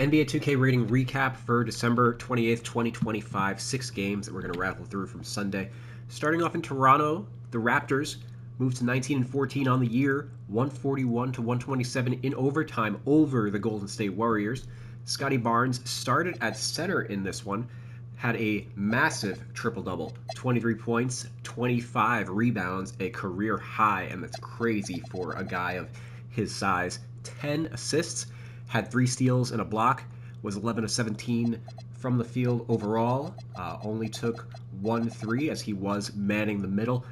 NBA 2K rating recap for December 28th, 2025. 6 games that we're going to rattle through from Sunday. Starting off in Toronto, the Raptors moved to 19-14 on the year, 141 to 127 in overtime over the Golden State Warriors. Scottie Barnes started at center in this one, had a massive triple-double, 23 points, 25 rebounds, a career high, and that's crazy for a guy of his size. 10 assists, had 3 steals and a block, was 11 of 17 from the field overall, only took 1 3 as he was manning the middle.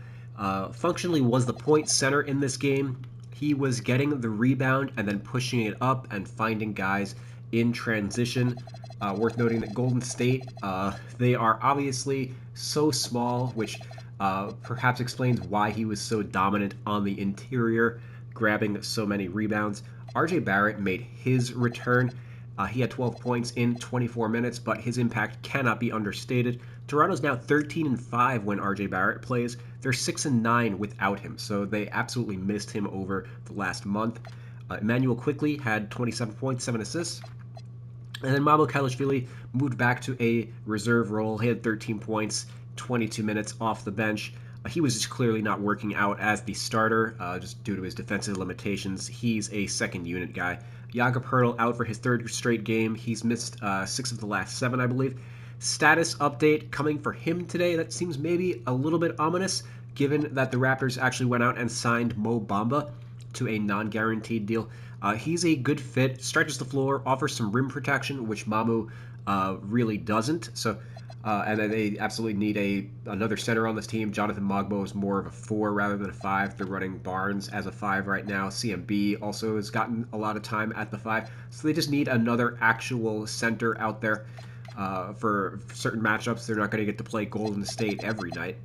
Functionally was the point center in this game. He was getting the rebound and then pushing it up and finding guys in transition. Worth noting that Golden State, they are obviously so small, which perhaps explains why he was so dominant on the interior, grabbing so many rebounds. RJ Barrett made his return. He had 12 points in 24 minutes, but his impact cannot be understated. Toronto's now 13-5 when RJ Barrett plays. They're 6-9 without him, so they absolutely missed him over the last month. Emmanuel Quickly had 27 points, 7 assists. And then Mabo Kalashvili moved back to a reserve role. He had 13 points, 22 minutes off the bench. He was just clearly not working out as the starter, just due to his defensive limitations. He's a second unit guy. Jakob Poeltl out for his 3rd straight game. He's missed 6 of the last 7, I believe. Status update coming for him today. That seems maybe a little bit ominous, given that the Raptors actually went out and signed Mo Bamba to a non-guaranteed deal. He's a good fit, stretches the floor, offers some rim protection, which Mamu really doesn't. So, and they absolutely need another center on this team. Jonathan Mogbo is more of a 4 rather than a 5. They're running Barnes as a 5 right now. CMB also has gotten a lot of time at the 5. So they just need another actual center out there for certain matchups. They're not going to get to play Golden State every night.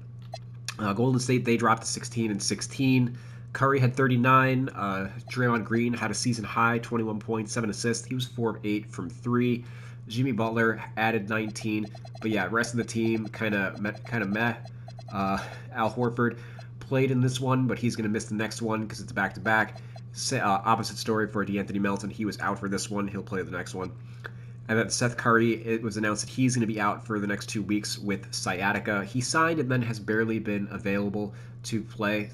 Golden State, they dropped to 16-16. Curry had 39. Draymond Green had a season high, 21 points, 7 assists. He was 4 of 8 from 3. Jimmy Butler added 19. But yeah, rest of the team kind of meh. Al Horford played in this one, but he's going to miss the next one because it's back-to-back. Opposite story for DeAnthony Melton. He was out for this one. He'll play the next one. And then Seth Curry, it was announced that he's going to be out for the next 2 weeks with sciatica. He signed and then has barely been available to play.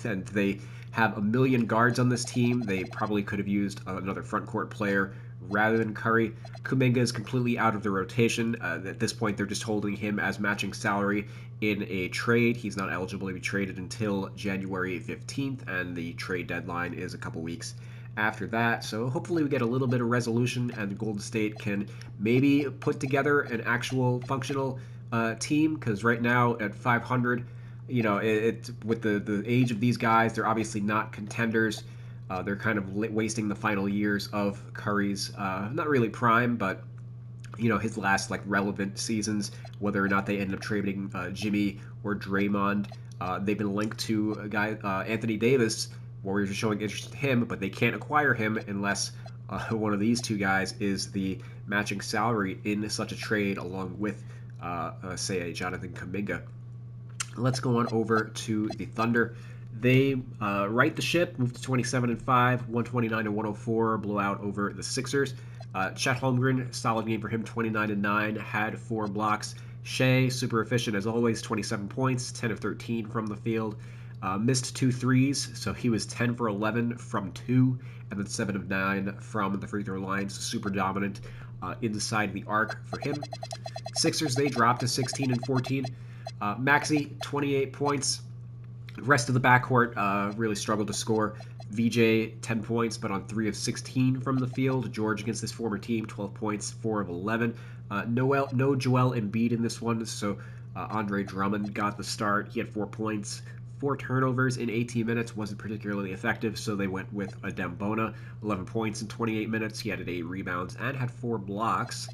And they have a million guards on this team. They probably could have used another front court player rather than Curry. Kuminga is completely out of the rotation. At this point, they're just holding him as matching salary in a trade. He's not eligible to be traded until January 15th, and the trade deadline is a couple weeks after that. So hopefully we get a little bit of resolution and Golden State can maybe put together an actual functional team, because right now at 500, you know, it's with the age of these guys, they're obviously not contenders. They're kind of wasting the final years of Curry's not really prime, but you know, his last like relevant seasons, whether or not they end up trading Jimmy or Draymond. They've been linked to a guy, Anthony Davis. Warriors are showing interest in him, but they can't acquire him unless one of these 2 guys is the matching salary in such a trade, along with, say, a Jonathan Kuminga. Let's go on over to the Thunder. They right the ship, moved to 27-5, 129-104, blowout over the Sixers. Chet Holmgren, solid game for him, 29-9, had 4 blocks. Shea, super efficient as always, 27 points, 10 of 13 from the field. Missed 2 threes, so he was 10 for 11 from 2, and then 7 of 9 from the free throw line. So super dominant inside the arc for him. Sixers, they dropped to 16-14. Maxey, 28 points. The rest of the backcourt really struggled to score. VJ, 10 points, but on 3 of 16 from the field. George against his former team, 12 points, 4 of 11. No Joel Embiid in this one, so Andre Drummond got the start. He had 4 points. 4 turnovers in 18 minutes, wasn't particularly effective, so they went with Adem Bona. 11 points in 28 minutes. He had 8 rebounds and had 4 blocks.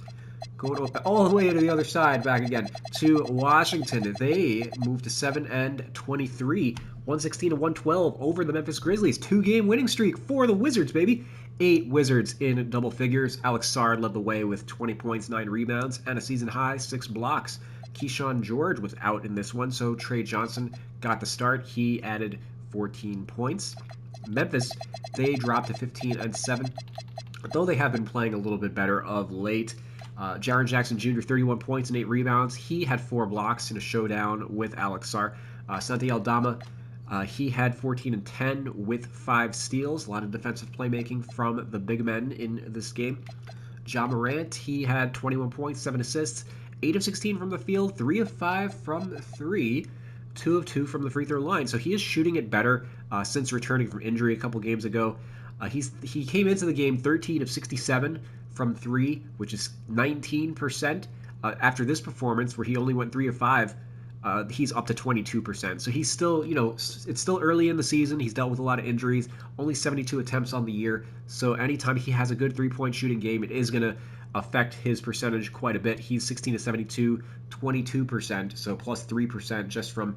Going all the way to the other side, back again to Washington. They moved to 7-23, 116-112 over the Memphis Grizzlies. 2-game winning streak for the Wizards, baby. 8 Wizards in double figures. Alex Sard led the way with 20 points, 9 rebounds, and a season high 6 blocks. Keyshawn George was out in this one, so Trey Johnson got the start. He added 14 points. Memphis, they dropped to 15-7. though they have been playing a little bit better of late. Jaren Jackson Jr., 31 points and 8 rebounds. He had 4 blocks in a showdown with Alex Sarr. Santi Aldama, he had 14 and 10 with 5 steals. A lot of defensive playmaking from the big men in this game. Ja Morant, he had 21 points, 7 assists, 8 of 16 from the field, 3 of 5 from 3, 2 of 2 from the free throw line. So he is shooting it better since returning from injury a couple games ago. He came into the game 13 of 67 from 3, which is 19%. After this performance, where he only went 3 of 5, he's up to 22%. So he's still, it's still early in the season. He's dealt with a lot of injuries, only 72 attempts on the year. So anytime he has a good three-point shooting game, it is going to affect his percentage quite a bit. He's 16 to 72, 22%, so plus 3% just from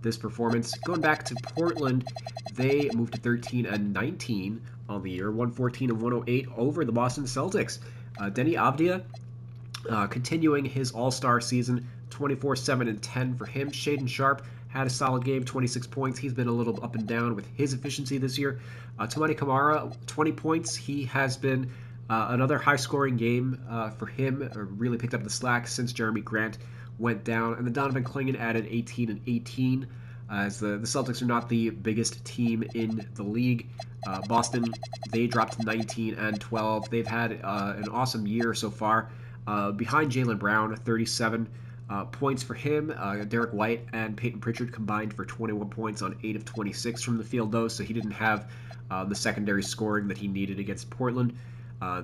this performance. Going back to Portland, they moved to 13 and 19 on the year, 114 and 108 over the Boston Celtics. Denny Avdia continuing his all-star season, 24, 7, and 10 for him. Shaedon Sharpe had a solid game, 26 points. He's been a little up and down with his efficiency this year. Toumani Camara, 20 points. He has been another high-scoring game for him, really picked up the slack since Jeremy Grant went down. And then Donovan Clingan added 18 and 18, as the Celtics are not the biggest team in the league. Boston, they dropped 19 and 12. They've had an awesome year so far. Behind Jaylen Brown, 37 points for him. Derek White and Peyton Pritchard combined for 21 points on 8 of 26 from the field, though, so he didn't have the secondary scoring that he needed against Portland.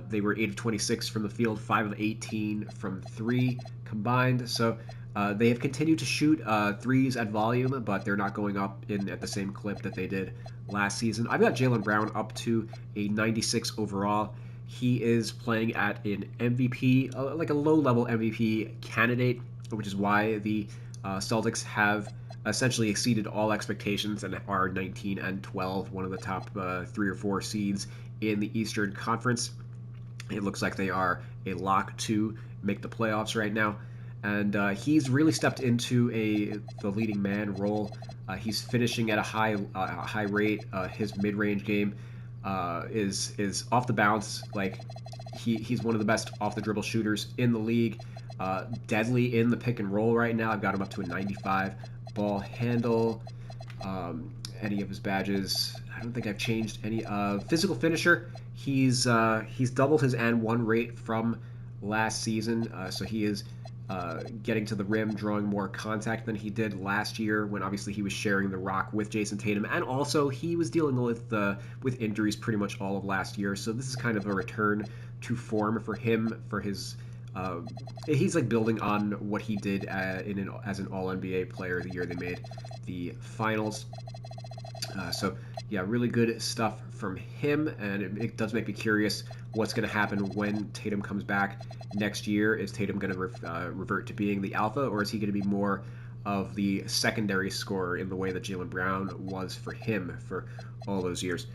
They were 8 of 26 from the field, 5 of 18 from 3 combined. So they have continued to shoot threes at volume, but they're not going up at the same clip that they did last season. I've got Jaylen Brown up to a 96 overall. He is playing at an MVP, like a low-level MVP candidate, which is why the Celtics have essentially exceeded all expectations and are 19 and 12, one of the top 3 or 4 seeds in the Eastern Conference. It looks like they are a lock to make the playoffs right now. And he's really stepped into the leading man role. He's finishing at a high rate. His mid-range game is off the bounce. Like he's one of the best off the dribble shooters in the league. Deadly in the pick and roll right now. I've got him up to a 95. Ball handle. Any of his badges, I don't think I've changed any. Physical finisher, he's doubled his and one rate from last season, so he is getting to the rim, drawing more contact than he did last year, when obviously he was sharing the rock with Jason Tatum, and also he was dealing with injuries pretty much all of last year. So this is kind of a return to form for him. For his, he's like building on what he did as an All-NBA player the year they made the finals. So yeah, really good stuff from him, and it does make me curious what's going to happen when Tatum comes back next year. Is Tatum going to revert to being the alpha, or is he going to be more of the secondary scorer in the way that Jaylen Brown was for him for all those years?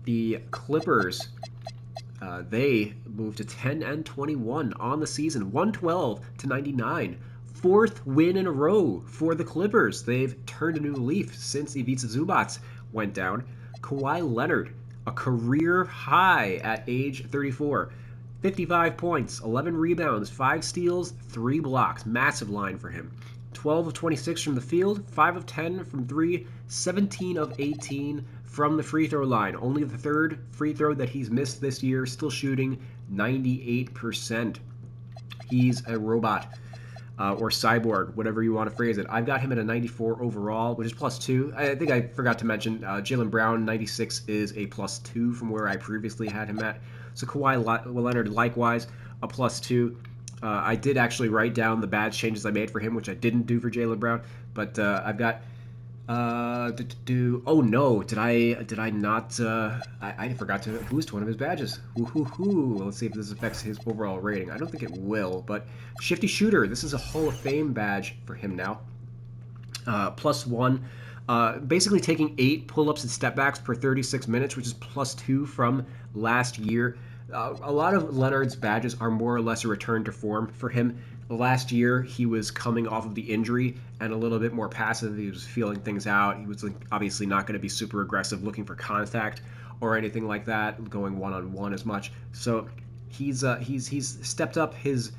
The Clippers, they moved to 10 and 21 on the season, 112 to 99. 4th win in a row for the Clippers. They've turned a new leaf since Ivica Zubac went down. Kawhi Leonard, a career high at age 34. 55 points, 11 rebounds, 5 steals, 3 blocks. Massive line for him. 12 of 26 from the field, 5 of 10 from 3, 17 of 18 from the free throw line. Only the 3rd free throw that he's missed this year, still shooting 98%. He's a robot. Or cyborg, whatever you want to phrase it. I've got him at a 94 overall, which is +2. I think I forgot to mention Jaylen Brown, 96 is a +2 from where I previously had him at. So Kawhi Leonard, likewise, a +2. I did actually write down the badge changes I made for him, which I didn't do for Jaylen Brown. But I've got... oh no, did I not? I forgot to boost one of his badges. Let's see if this affects his overall rating. I don't think it will, but Shifty Shooter, this is a Hall of Fame badge for him now. +1. Basically taking 8 pull-ups and step-backs per 36 minutes, which is +2 from last year. A lot of Leonard's badges are more or less a return to form for him. Last year, he was coming off of the injury and a little bit more passive. He was feeling things out. He was obviously not going to be super aggressive, looking for contact or anything like that, going one-on-one as much. So he's stepped up his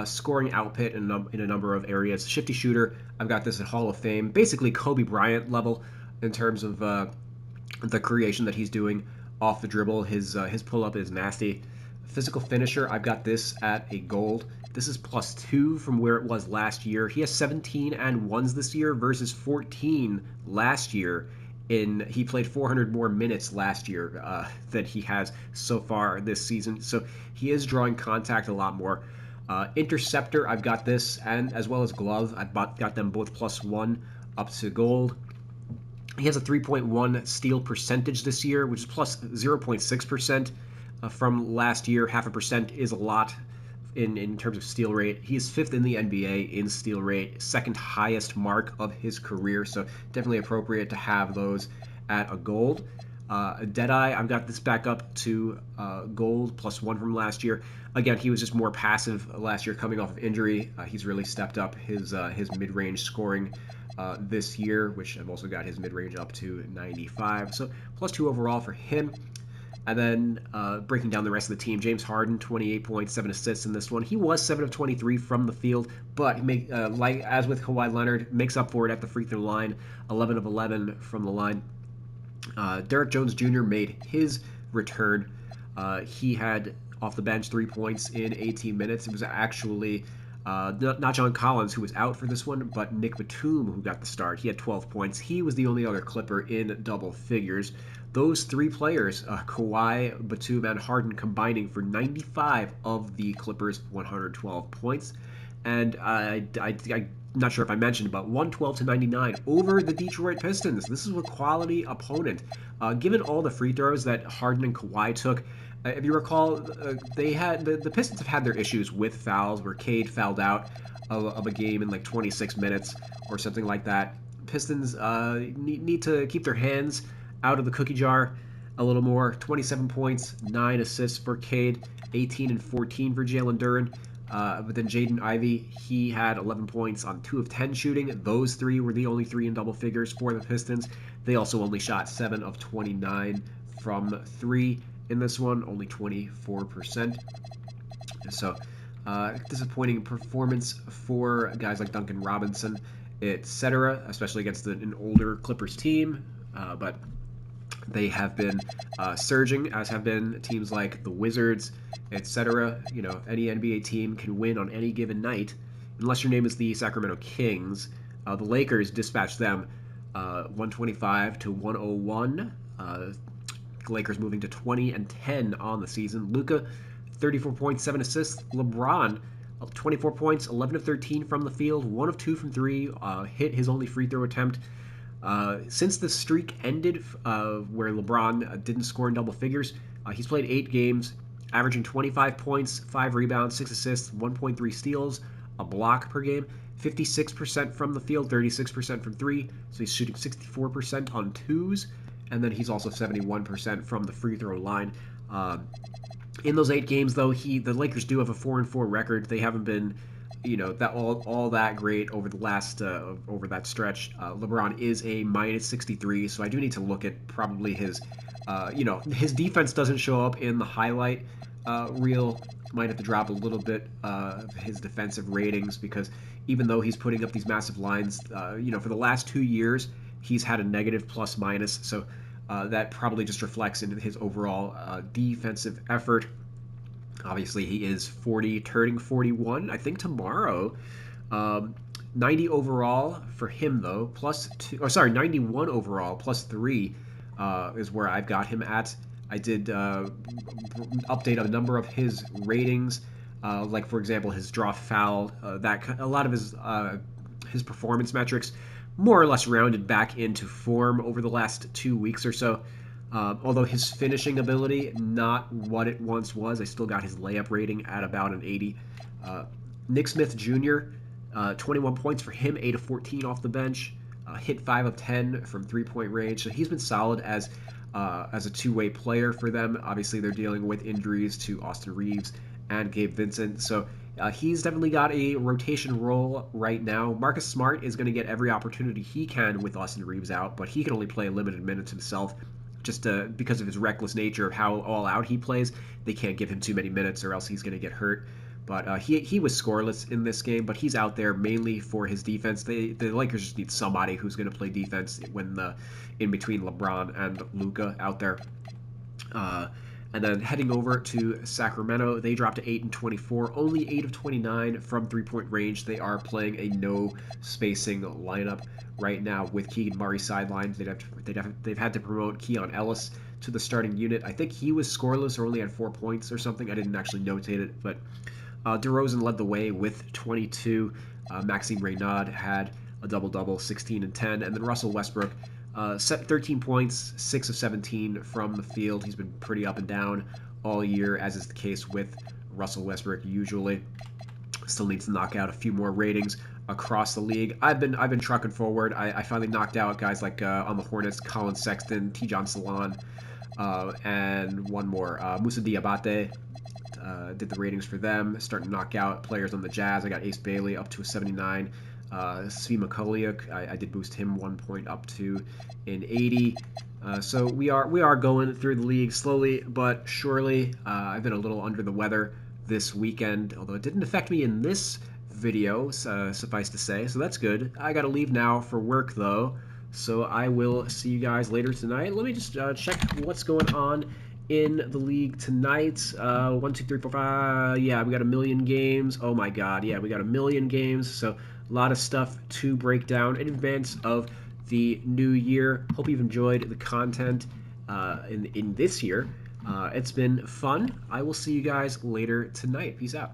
scoring output in a number of areas. Shifty shooter, I've got this at Hall of Fame, basically Kobe Bryant level in terms of the creation that he's doing off the dribble. His pull up is nasty. Physical finisher, I've got this at a gold. This is +2 from where it was last year. He has 17 and ones this year versus 14 last year. He played 400 more minutes last year than he has so far this season. So he is drawing contact a lot more. Interceptor, I've got this, and as well as glove, I've got them both +1 up to gold. He has a 3.1 steal percentage this year, which is plus 0.6% from last year. 0.5% is a lot in terms of steal rate. He is 5th in the NBA in steal rate, second highest mark of his career, so definitely appropriate to have those at a gold. Deadeye, I've got this back up to gold, +1 from last year. Again, he was just more passive last year coming off of injury. He's really stepped up his mid-range scoring this year, which I've also got his mid-range up to 95. So +2 overall for him. And then breaking down the rest of the team, James Harden, 28 points, 7 assists in this one. He was 7 of 23 from the field, but like as with Kawhi Leonard, makes up for it at the free throw line, 11 of 11 from the line. Derrick Jones Jr. made his return. He had off the bench 3 points in 18 minutes. It was actually not John Collins who was out for this one, but Nick Batum who got the start. He had 12 points. He was the only other Clipper in double figures. Those three players, Kawhi, Batum, and Harden, combining for 95 of the Clippers' 112 points. And I'm not sure if I mentioned, but 112-99 over the Detroit Pistons. This is a quality opponent. Given all the free throws that Harden and Kawhi took, if you recall, the Pistons have had their issues with fouls, where Cade fouled out of a game in like 26 minutes or something like that. Pistons need to keep their hands out of the cookie jar a little more. 27 points, 9 assists for Cade, 18 and 14 for Jalen Duren. But then Jaden Ivey, he had 11 points on 2 of 10 shooting. Those three were the only three in double figures for the Pistons. They also only shot 7 of 29 from 3 in this one, only 24%. So disappointing performance for guys like Duncan Robinson, etc., especially against an older Clippers team. But they have been surging, as have been teams like the Wizards, etc. You know, any NBA team can win on any given night, unless your name is the Sacramento Kings. The Lakers dispatched them 125-101. Lakers moving to 20-10 on the season. Luka, 34 points, 7 assists. LeBron, 24 points, 11 of 13 from the field, 1 of 2 from 3. Hit his only free throw attempt. Since the streak ended, where LeBron didn't score in double figures, he's played 8 games, averaging 25 points, 5 rebounds, 6 assists, 1.3 steals, a block per game, 56% from the field, 36% from 3, so he's shooting 64% on 2s, and then he's also 71% from the free throw line. In those 8 games, though, the Lakers do have a 4-4 record. They haven't been, that all that great over the last over that stretch. LeBron is a -63, so I do need to look at probably his, his defense doesn't show up in the highlight reel. Might have to drop a little bit of his defensive ratings, because even though he's putting up these massive lines, for the last 2 years he's had a negative plus-minus. So that probably just reflects into his overall defensive effort. Obviously, he is turning 41, I think, tomorrow. 90 overall for him, though, +2. 91 overall, +3 is where I've got him at. I did update a number of his ratings, like, for example, his draw foul. A lot of his performance metrics more or less rounded back into form over the last 2 weeks or so. Although his finishing ability, not what it once was. I still got his layup rating at about an 80. Nick Smith Jr., 21 points for him, 8 of 14 off the bench. Hit 5 of 10 from three-point range. So he's been solid as a two-way player for them. Obviously, they're dealing with injuries to Austin Reeves and Gabe Vincent. So he's definitely got a rotation role right now. Marcus Smart is going to get every opportunity he can with Austin Reeves out, but he can only play limited minutes himself. just because of his reckless nature of how all out he plays. They can't give him too many minutes or else he's going to get hurt. But he was scoreless in this game, but he's out there mainly for his defense. The Lakers just need somebody who's going to play defense when in between LeBron and Luka out there. And then heading over to Sacramento, they dropped to 8-24, only 8 of 29 from three-point range. They are playing a no spacing lineup right now with Keegan Murray sidelined. They've had to promote Keon Ellis to the starting unit. I think he was scoreless or only had 4 points or something. I didn't actually notate it, but DeRozan led the way with 22. Maxime Reynard had a double-double, 16 and 10, and then Russell Westbrook. 13 points, 6 of 17 from the field. He's been pretty up and down all year, as is the case with Russell Westbrook usually. Still needs to knock out a few more ratings across the league. I've been trucking forward. I finally knocked out guys like on the Hornets, Colin Sexton, Tijon Salon, and one more, Moussa Diabate. Did the ratings for them. Starting to knock out players on the Jazz. I got Ace Bailey up to a 79. Svi Mykhailiuk, I did boost him 1 point up to an 80. So we are going through the league slowly but surely. I've been a little under the weather this weekend, although it didn't affect me in this video, suffice to say. So that's good. I got to leave now for work though, so I will see you guys later tonight. Let me just check what's going on in the league tonight. 1, 2, 3, 4, 5. Yeah, we got a million games. Oh my God. Yeah, we got a million games. So a lot of stuff to break down in advance of the new year. Hope you've enjoyed the content in this year. It's been fun. I will see you guys later tonight. Peace out.